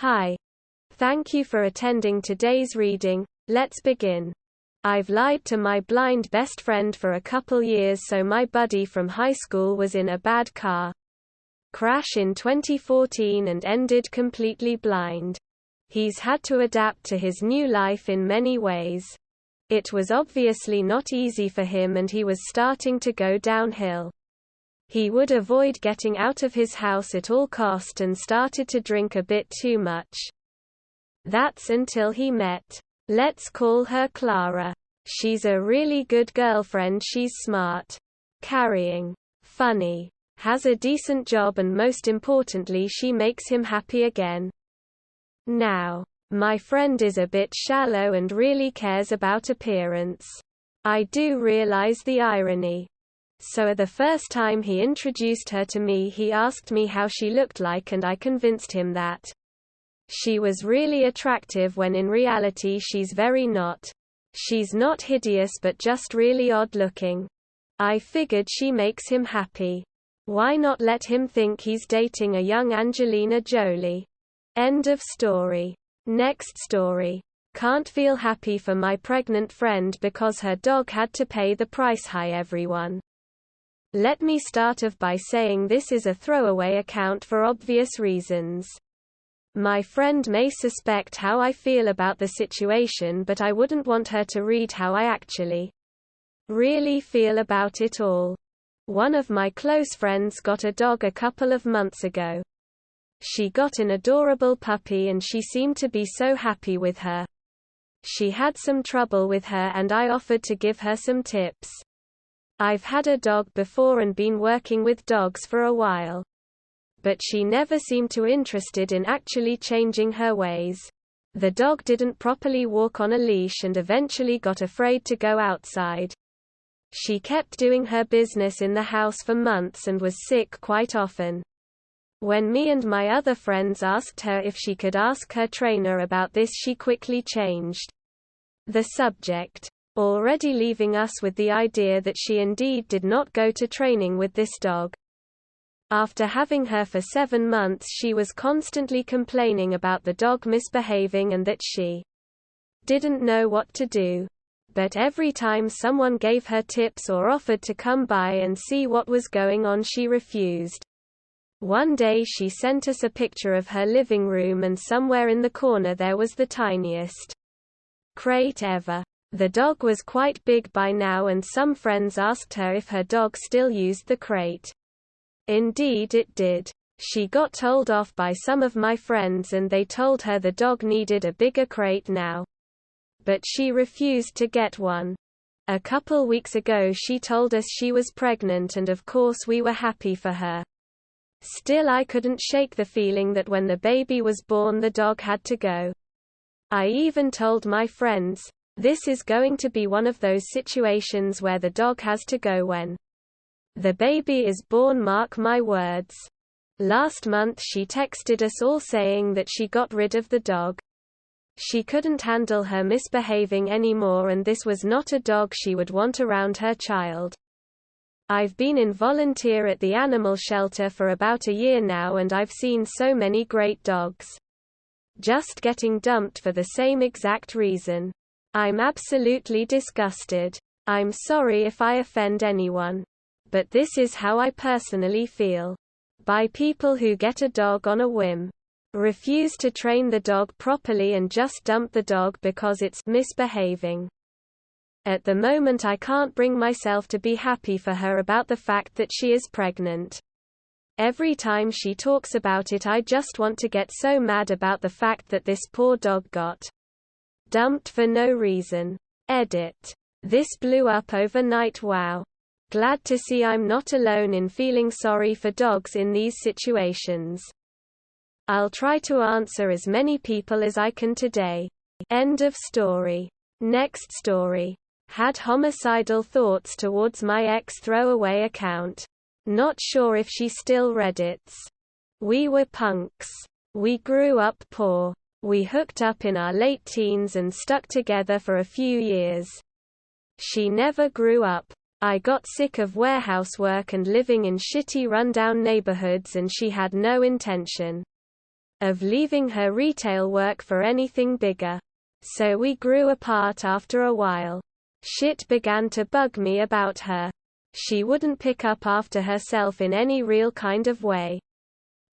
Hi. Thank you for attending today's reading. Let's begin. I've lied to my blind best friend for a couple years, so my buddy from high school was in a bad car crash in 2014 and ended completely blind. He's had to adapt to his new life in many ways. It was obviously not easy for him, and he was starting to go downhill. He would avoid getting out of his house at all cost and started to drink a bit too much. That's until he met, let's call her Clara. She's a really good girlfriend. She's smart, caring, funny, has a decent job, and most importantly, she makes him happy again. Now, my friend is a bit shallow and really cares about appearance. I do realize the irony. So the first time he introduced her to me, he asked me how she looked like, and I convinced him that she was really attractive, when in reality she's very not. She's not hideous, but just really odd looking. I figured she makes him happy. Why not let him think he's dating a young Angelina Jolie? End of story. Next story. Can't feel happy for my pregnant friend because her dog had to pay the price. Hi everyone. Let me start off by saying this is a throwaway account for obvious reasons. My friend may suspect how I feel about the situation, but I wouldn't want her to read how I actually really feel about it all. One of my close friends got a dog a couple of months ago. She got an adorable puppy and she seemed to be so happy with her. She had some trouble with her and I offered to give her some tips. I've had a dog before and been working with dogs for a while. But she never seemed too interested in actually changing her ways. The dog didn't properly walk on a leash and eventually got afraid to go outside. She kept doing her business in the house for months and was sick quite often. When me and my other friends asked her if she could ask her trainer about this, she quickly changed the subject, already leaving us with the idea that she indeed did not go to training with this dog. After having her for 7 months, she was constantly complaining about the dog misbehaving and that she didn't know what to do. But every time someone gave her tips or offered to come by and see what was going on, she refused. One day she sent us a picture of her living room, and somewhere in the corner there was the tiniest crate ever. The dog was quite big by now, and some friends asked her if her dog still used the crate. Indeed it did. She got told off by some of my friends and they told her the dog needed a bigger crate now. But she refused to get one. A couple weeks ago she told us she was pregnant, and of course we were happy for her. Still, I couldn't shake the feeling that when the baby was born the dog had to go. I even told my friends, this is going to be one of those situations where the dog has to go when the baby is born, mark my words. Last month she texted us all saying that she got rid of the dog. She couldn't handle her misbehaving anymore, and this was not a dog she would want around her child. I've been in volunteer at the animal shelter for about a year now, and I've seen so many great dogs just getting dumped for the same exact reason. I'm absolutely disgusted. I'm sorry if I offend anyone. But this is how I personally feel. By people who get a dog on a whim, refuse to train the dog properly, and just dump the dog because it's misbehaving. At the moment I can't bring myself to be happy for her about the fact that she is pregnant. Every time she talks about it I just want to get so mad about the fact that this poor dog got dumped for no reason. Edit. This blew up overnight. Wow. Glad to see I'm not alone in feeling sorry for dogs in these situations. I'll try to answer as many people as I can today. End of story. Next story. Had homicidal thoughts towards my ex throwaway account. Not sure if she still Reddits. We were punks. We grew up poor. We hooked up in our late teens and stuck together for a few years. She never grew up. I got sick of warehouse work and living in shitty rundown neighborhoods, and she had no intention of leaving her retail work for anything bigger. So we grew apart after a while. Shit began to bug me about her. She wouldn't pick up after herself in any real kind of way.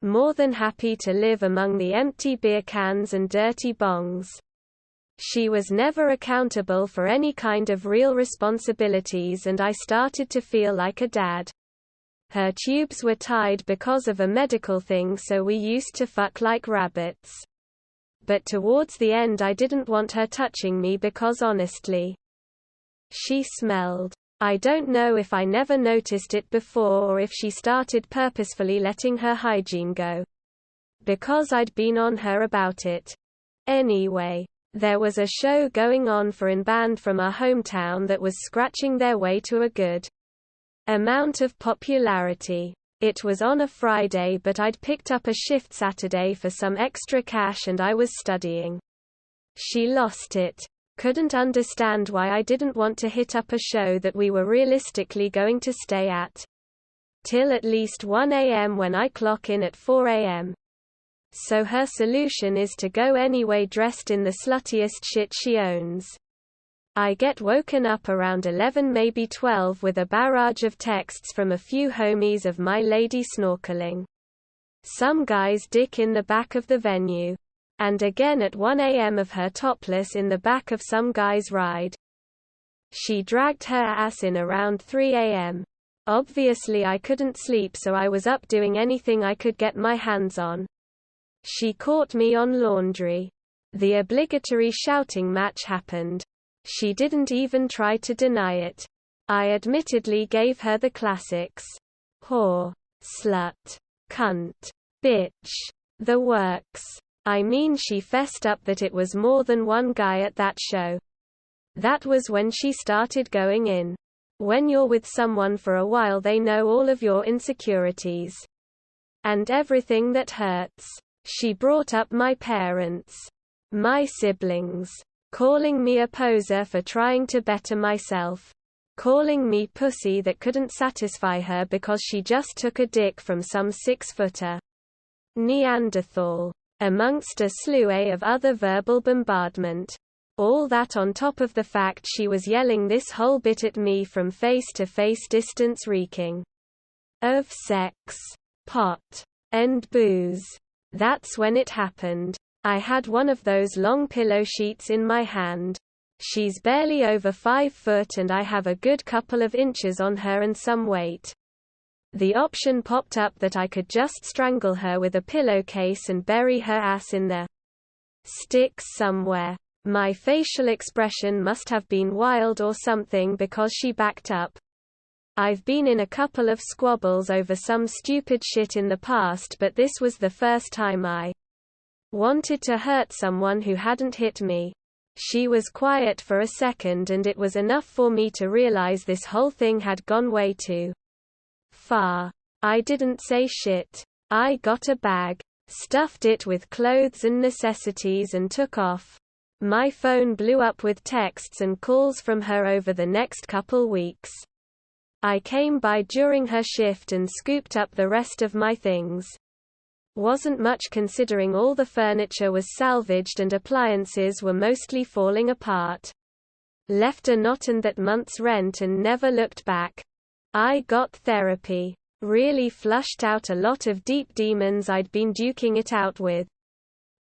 More than happy to live among the empty beer cans and dirty bongs. She was never accountable for any kind of real responsibilities, and I started to feel like a dad. Her tubes were tied because of a medical thing, so we used to fuck like rabbits. But towards the end I didn't want her touching me because honestly, she smelled. I don't know if I never noticed it before or if she started purposefully letting her hygiene go. Because I'd been on her about it. Anyway, there was a show going on for a band from our hometown that was scratching their way to a good amount of popularity. It was on a Friday, but I'd picked up a shift Saturday for some extra cash and I was studying. She lost it. Couldn't understand why I didn't want to hit up a show that we were realistically going to stay at till at least 1 a.m. when I clock in at 4 a.m. So her solution is to go anyway dressed in the sluttiest shit she owns. I get woken up around 11, maybe 12, with a barrage of texts from a few homies of my lady snorkeling. Some guy's dick in the back of the venue. And again at 1 a.m. of her topless in the back of some guy's ride. She dragged her ass in around 3 a.m. Obviously I couldn't sleep, so I was up doing anything I could get my hands on. She caught me on laundry. The obligatory shouting match happened. She didn't even try to deny it. I admittedly gave her the classics. Whore, slut, cunt, bitch, the works. I mean, she fessed up that it was more than one guy at that show. That was when she started going in. When you're with someone for a while, they know all of your insecurities. And everything that hurts. She brought up my parents. My siblings. Calling me a poser for trying to better myself. Calling me pussy that couldn't satisfy her because she just took a dick from some 6-footer. Neanderthal. Amongst a slew of other verbal bombardment. All that on top of the fact she was yelling this whole bit at me from face-to-face distance, reeking of sex, pot, and booze. That's when it happened. I had one of those long pillow sheets in my hand. She's barely over 5 foot and I have a good couple of inches on her and some weight. The option popped up that I could just strangle her with a pillowcase and bury her ass in the sticks somewhere. My facial expression must have been wild or something because she backed up. I've been in a couple of squabbles over some stupid shit in the past, but this was the first time I wanted to hurt someone who hadn't hit me. She was quiet for a second and it was enough for me to realize this whole thing had gone way too far. I didn't say shit. I got a bag, stuffed it with clothes and necessities and took off. My phone blew up with texts and calls from her over the next couple weeks. I came by during her shift and scooped up the rest of my things. Wasn't much considering all the furniture was salvaged and appliances were mostly falling apart. Left a knot in that month's rent and never looked back. I got therapy. Really flushed out a lot of deep demons I'd been duking it out with.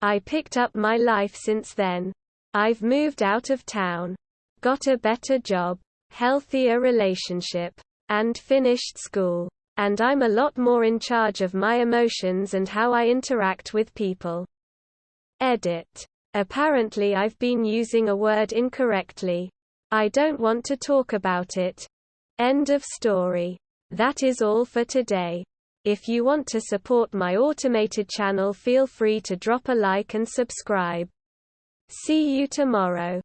I picked up my life since then. I've moved out of town. Got a better job. Healthier relationship. And finished school. And I'm a lot more in charge of my emotions and how I interact with people. Edit. Apparently I've been using a word incorrectly. I don't want to talk about it. End of story. That is all for today. If you want to support my automated channel, feel free to drop a like and subscribe. See you tomorrow.